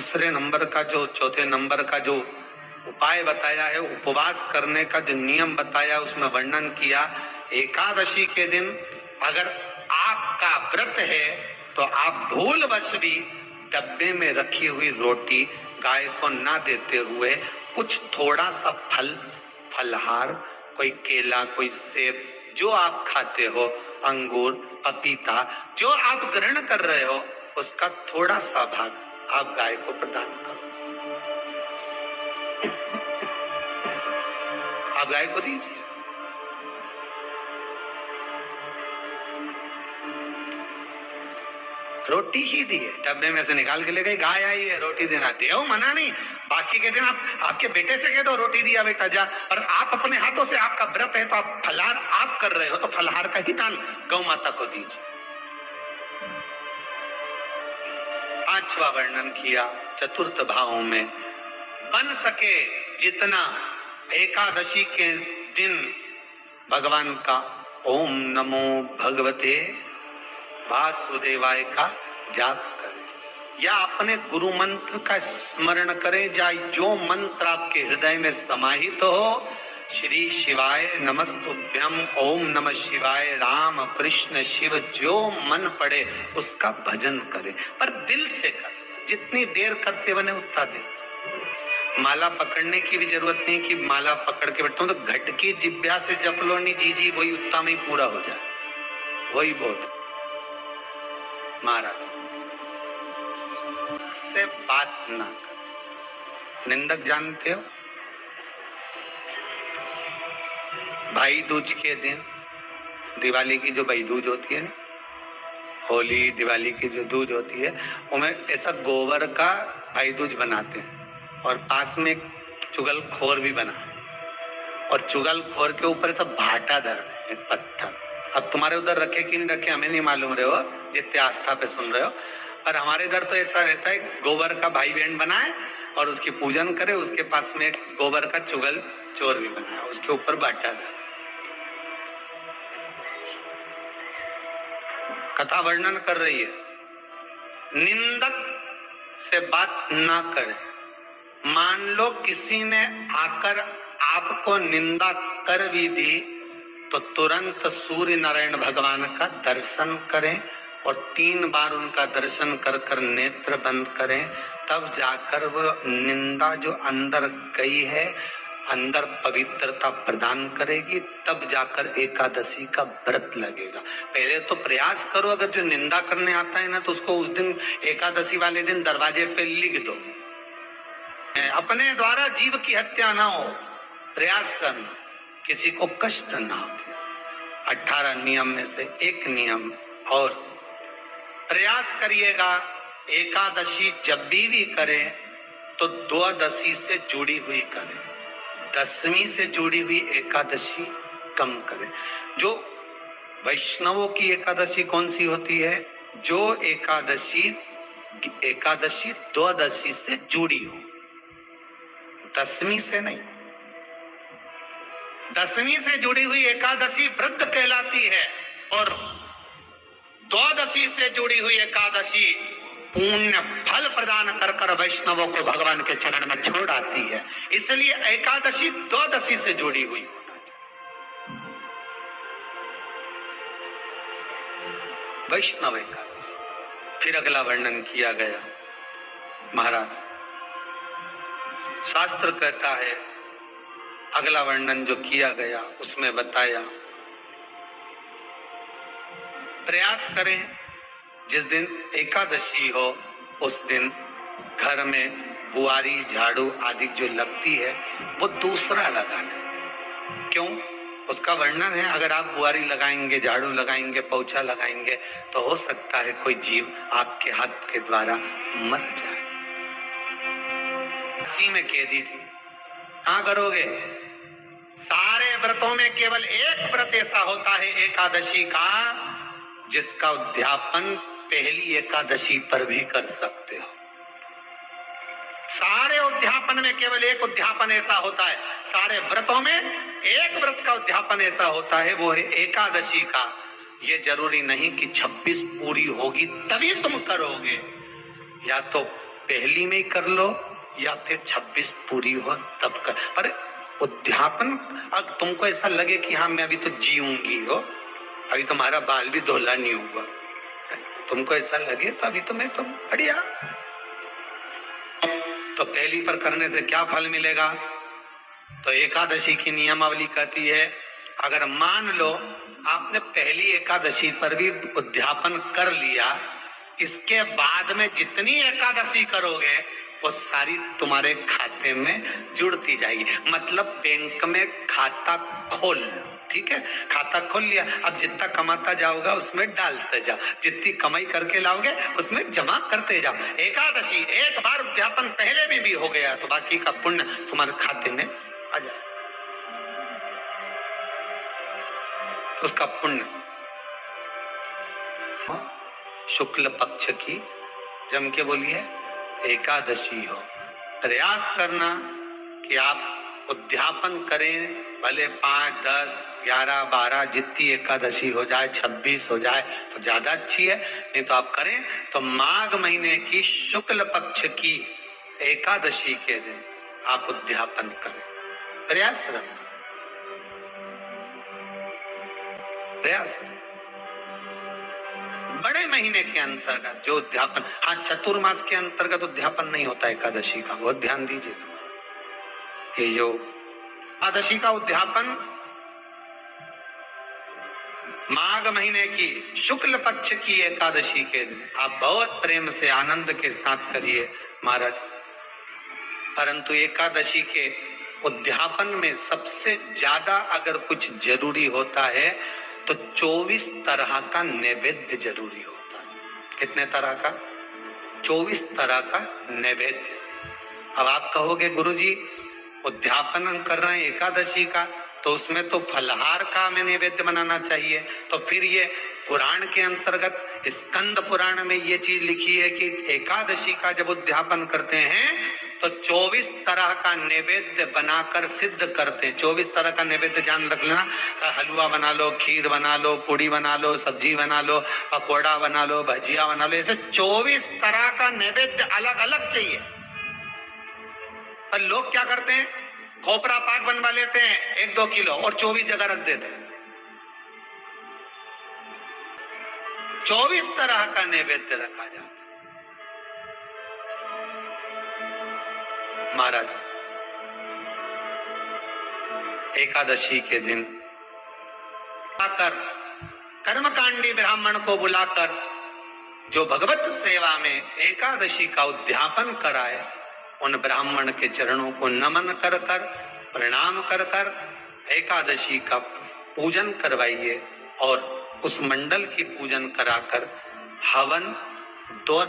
तीसरे नंबर का जो चौथे नंबर का जो उपाय बताया है, उपवास करने का जो नियम बताया, उसमें वर्णन किया एकादशी के दिन अगर आपका व्रत है तो आप भूलवश भी डब्बे में रखी हुई रोटी गाय को ना देते हुए कुछ थोड़ा सा फल, फलहार, कोई केला, कोई सेब, जो आप खाते हो, अंगूर, पपीता, जो आप ग्रहण कर रहे हो, उसका थोड़ा सा भाग आप गाय को प्रदान करो। आप गाय को दीजिए। रोटी ही दी है, डब्बे में से निकाल के ले गई, गाय आई है, रोटी देना, देव मना नहीं। बाकी के दिन आप आपके बेटे से कह दो रोटी दिया बेटा जा, और आप अपने हाथों से, आपका व्रत है तो आप फलाहार आप कर रहे हो तो फलाहार का ही दान गौ माता को दीजिए। पांचवा वर्णन किया चतुर्थ भाव में, बन सके जितना एकादशी के दिन भगवान का ओम नमो भगवते वासुदेवाय का जाप करें या अपने गुरु मंत्र का स्मरण करें, या जो मंत्र आपके हृदय में समाहित हो, श्री शिवाय नमस्तुभ्यम, ओम नमः शिवाय, राम कृष्ण शिव, जो मन पड़े उसका भजन करें, पर दिल से करें। जितनी देर करते बने उतना देर। माला पकड़ने की भी जरूरत नहीं कि माला पकड़ के बैठा हूं तो घट की जिब्या से जप लो नहीं जी, वही उत्तम ही पूरा हो जाए, वही बहुत। महाराज से बात ना कर। निंदक जानते हो, भाई दूज के दिन, दिवाली की जो भाई दूज होती है ना, होली दिवाली की जो दूज होती है, उनमें ऐसा गोबर का भाई दूज बनाते हैं और पास में एक चुगलखोर भी बना है और चुगलखोर के ऊपर ऐसा भाटा धर है, एक पत्थर। अब तुम्हारे उधर रखे कि नहीं रखे हमें नहीं मालूम रहे हो, जितने आस्था पे सुन रहे हो, और हमारे इधर तो ऐसा रहता है गोबर का भाई बहन बनाए और उसकी पूजन करे, उसके पास में एक गोबर का चुगल चोर भी बनाया, उसके ऊपर भाटा धर। कथा वर्णन कर रही है, निंदक से बात ना करे। मान लो किसी ने आकर आपको निंदा कर भी दी तो तुरंत सूर्य नारायण भगवान का दर्शन करें और 3 बार उनका दर्शन कर कर नेत्र बंद करें, तब जाकर वो निंदा जो अंदर गई है, अंदर पवित्रता प्रदान करेगी, तब जाकर एकादशी का व्रत लगेगा। पहले तो प्रयास करो, अगर जो निंदा करने आता है ना तो उसको उस दिन एकादशी वाले दिन दरवाजे पे लिख दो। अपने द्वारा जीव की हत्या ना हो, प्रयास करना, किसी को कष्ट ना हो। 18 नियम में से एक नियम और प्रयास करिएगा, एकादशी जब भी करें तो द्वादशी से जुड़ी हुई करें, 10वीं से जुड़ी हुई एकादशी कम करें। जो वैष्णवों की एकादशी कौन सी होती है? जो एकादशी द्वादशी से जुड़ी हो, 10वीं से नहीं। 10वीं से जुड़ी हुई एकादशी व्रत कहलाती है और द्वादशी से जुड़ी हुई एकादशी पुण्य फल प्रदान कर कर वैष्णवों को भगवान के चरण में छोड़ आती है। इसलिए एकादशी द्वादशी से जुड़ी हुई होना चाहिए। वैष्णव एकादशी। फिर अगला वर्णन किया गया, महाराज शास्त्र कहता है, अगला वर्णन जो किया गया उसमें बताया, प्रयास करें जिस दिन एकादशी हो उस दिन घर में बुआरी झाड़ू आदि जो लगती है वो दूसरा लगा लें। क्यों? उसका वर्णन है, अगर आप बुआरी लगाएंगे, झाड़ू लगाएंगे, पोछा लगाएंगे तो हो सकता है कोई जीव आपके हाथ के द्वारा मर जाए। इसी में कह दी थी, कहाँ करोगे? सारे व्रतों में केवल एक व्रत ऐसा होता है एकादशी का जिसका उद्यापन पहली एकादशी पर भी कर सकते हो। सारे उद्यापन में केवल एक उद्यापन ऐसा होता है, सारे व्रतों में एक व्रत का उद्यापन ऐसा होता है, वो है एकादशी का। ये जरूरी नहीं कि 26 पूरी होगी तभी तुम करोगे, या तो पहली में ही कर लो या फिर 26 पूरी हो तब कर। पर उद्यापन, अब तुमको ऐसा लगे कि हाँ मैं अभी तो जीऊंगी हो, अभी तुम्हारा बाल भी धोला नहीं हुआ, तुमको ऐसा लगे तो अभी तो मैं तो बढ़िया, तो पहली पर करने से क्या फल मिलेगा? तो एकादशी की नियमावली कहती है, अगर मान लो आपने पहली एकादशी पर भी उद्यापन कर लिया, इसके बाद में जितनी एकादशी करोगे वो सारी तुम्हारे खाते में जुड़ती जाएगी। मतलब बैंक में खाता खोल लो, ठीक है, खाता खोल लिया, अब जितना कमाता जाओगा उसमें डालते जाओ, जितनी कमाई करके लाओगे उसमें जमा करते जाओ। एकादशी एक बार उद्यापन पहले में भी हो गया तो बाकी का पुण्य तुम्हारे खाते में आ जाए, उसका पुण्य। शुक्ल पक्ष की जम के बोलिए एकादशी हो, प्रयास करना कि आप उद्यापन करें, भले 5, 10, 11, 12 जितनी एकादशी हो जाए, 26 हो जाए तो ज्यादा अच्छी है, नहीं तो आप करें तो माघ महीने की शुक्ल पक्ष की एकादशी के दिन आप उद्यापन करें। प्रयास रखना, प्रयास बड़े महीने के अंतर्गत जो उद्यापन, हाँ चतुर्मास के अंतर्गत उद्यापन नहीं होता एकादशी का, बहुत ध्यान दीजिए। ये जो एकादशी का उद्यापन माघ महीने की शुक्ल पक्ष की एकादशी के दिन आप बहुत प्रेम से आनंद के साथ करिए महाराज। परंतु एकादशी के उद्यापन में सबसे ज्यादा अगर कुछ जरूरी होता है तो 24 तरह का नैवेद्य जरूरी होता है। कितने तरह का? 24 तरह का नैवेद्य। अब आप कहोगे गुरुजी उद्यापन हम कर रहे हैं एकादशी का, तो उसमें तो फलहार का हमें नैवेद्य बनाना चाहिए, तो फिर ये पुराण के अंतर्गत स्कंद पुराण में ये चीज लिखी है कि एकादशी का जब उद्यापन करते हैं तो 24 तरह का नैवेद्य बनाकर सिद्ध करते हैं। 24 तरह का नैवेद्य जान रख लेना, हलवा बना लो, खीर बना लो, पूड़ी बना लो, सब्जी बना लो, पकौड़ा बना लो, भजिया बना लो, ऐसे 24 तरह का नैवेद्य अलग अलग चाहिए। पर लोग क्या करते हैं, खोपरा पाक बनवा लेते हैं 1-2 किलो और 24 जगह रख देते हैं। 24 तरह का नैवेद्य रखा जाता है। महाराज एकादशी के दिन आकर कर्मकांडी ब्राह्मण को बुलाकर जो भगवत सेवा में एकादशी का उद्यापन कराए, उन ब्राह्मण के चरणों को नमन कर कर, प्रणाम कर कर एकादशी का पूजन करवाइए और उस मंडल की पूजन कराकर हवन 2